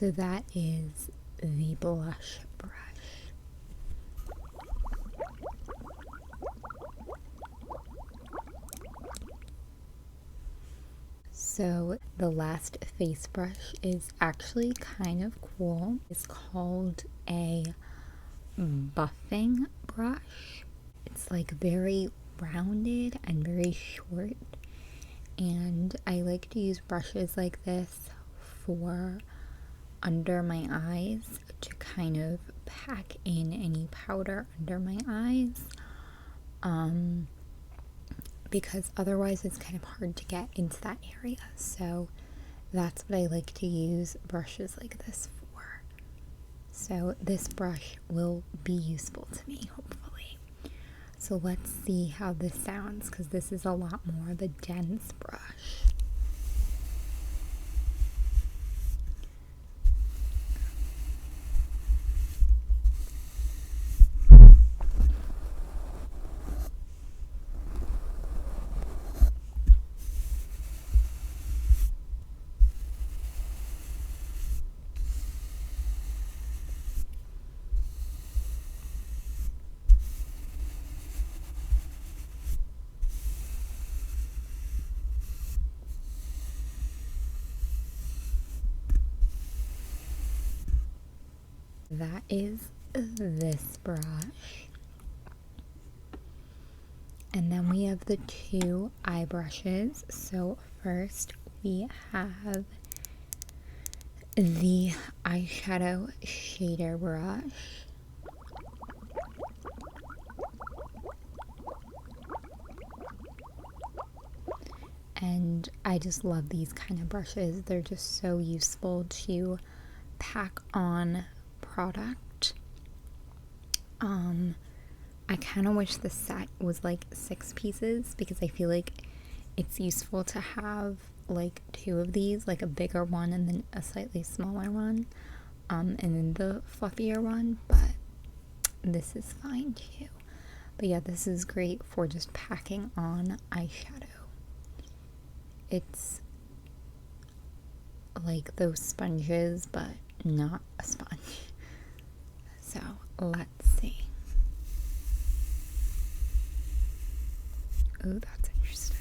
So that is the blush brush. So the last face brush is actually kind of cool. It's called a buffing brush. It's like very rounded and very short, and I like to use brushes like this for under my eyes to kind of pack in any powder under my eyes, because otherwise it's kind of hard to get into that area. So that's what I like to use brushes like this for. So this brush will be useful to me, hopefully. So let's see how this sounds, because this is a lot more of a dense brush. That is this brush. And then we have the two eye brushes. So first we have the eyeshadow shader brush. And I just love these kind of brushes. They're just so useful to pack on product. I kind of wish the set was like 6 pieces, because I feel like it's useful to have like 2 of these, like a bigger one and then a slightly smaller one, and then the fluffier one, but this is fine too. But yeah, this is great for just packing on eyeshadow. It's like those sponges, but not a sponge. So let's see. Oh, that's interesting.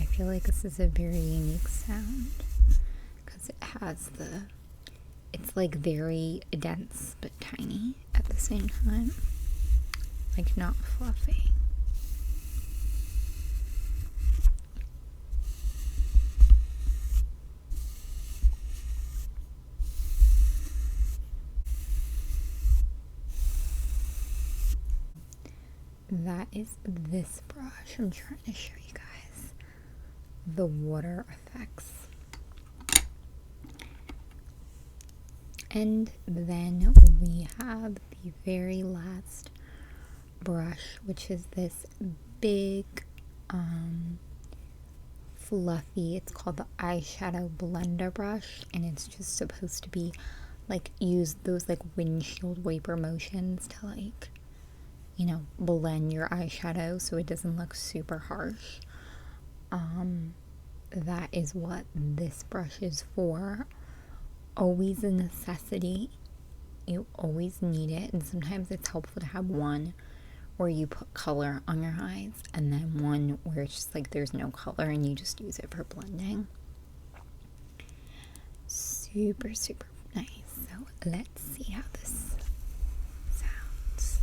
I feel like this is a very unique sound, because it has it's like very dense but tiny at the same time, like not fluffy. That is this brush. I'm trying to show you guys the water effects. And then we have the very last brush, which is this big, fluffy, it's called the eyeshadow blender brush, and it's just supposed to be like, use those like windshield wiper motions to like, you know, blend your eyeshadow so it doesn't look super harsh. That is what this brush is for. Always a necessity. You always need it, and sometimes it's helpful to have one where you put color on your eyes, and then one where it's just like there's no color and you just use it for blending. Super, super nice. So let's see how this sounds.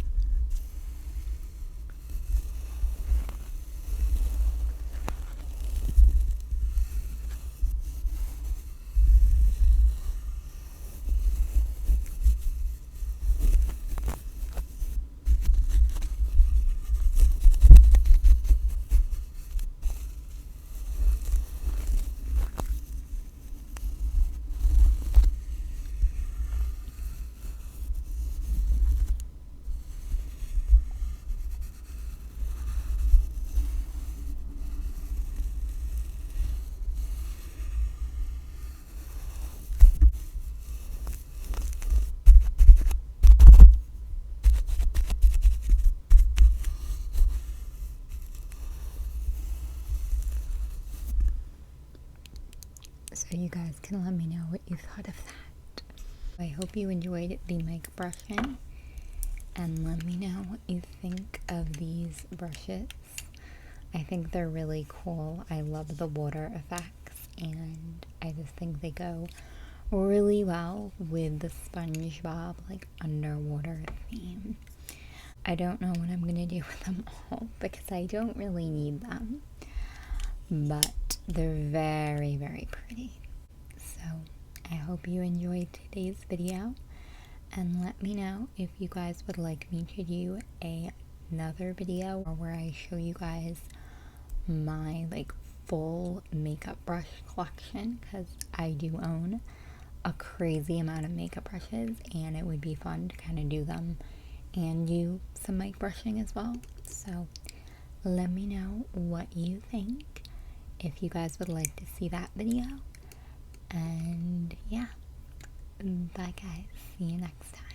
so you guys can let me know what you thought of that. I hope you enjoyed the mic brushing, and let me know what you think of these brushes. I think they're really cool. I love the water effects, and I just think they go really well with the SpongeBob like underwater theme. I don't know what I'm gonna do with them all because I don't really need them, but they're very, very pretty. So I hope you enjoyed today's video, and let me know if you guys would like me to do another video where I show you guys my like full makeup brush collection, because I do own a crazy amount of makeup brushes, and it would be fun to kind of do them and do some mic brushing as well. So let me know what you think, if you guys would like to see that video. And yeah, bye guys, see you next time.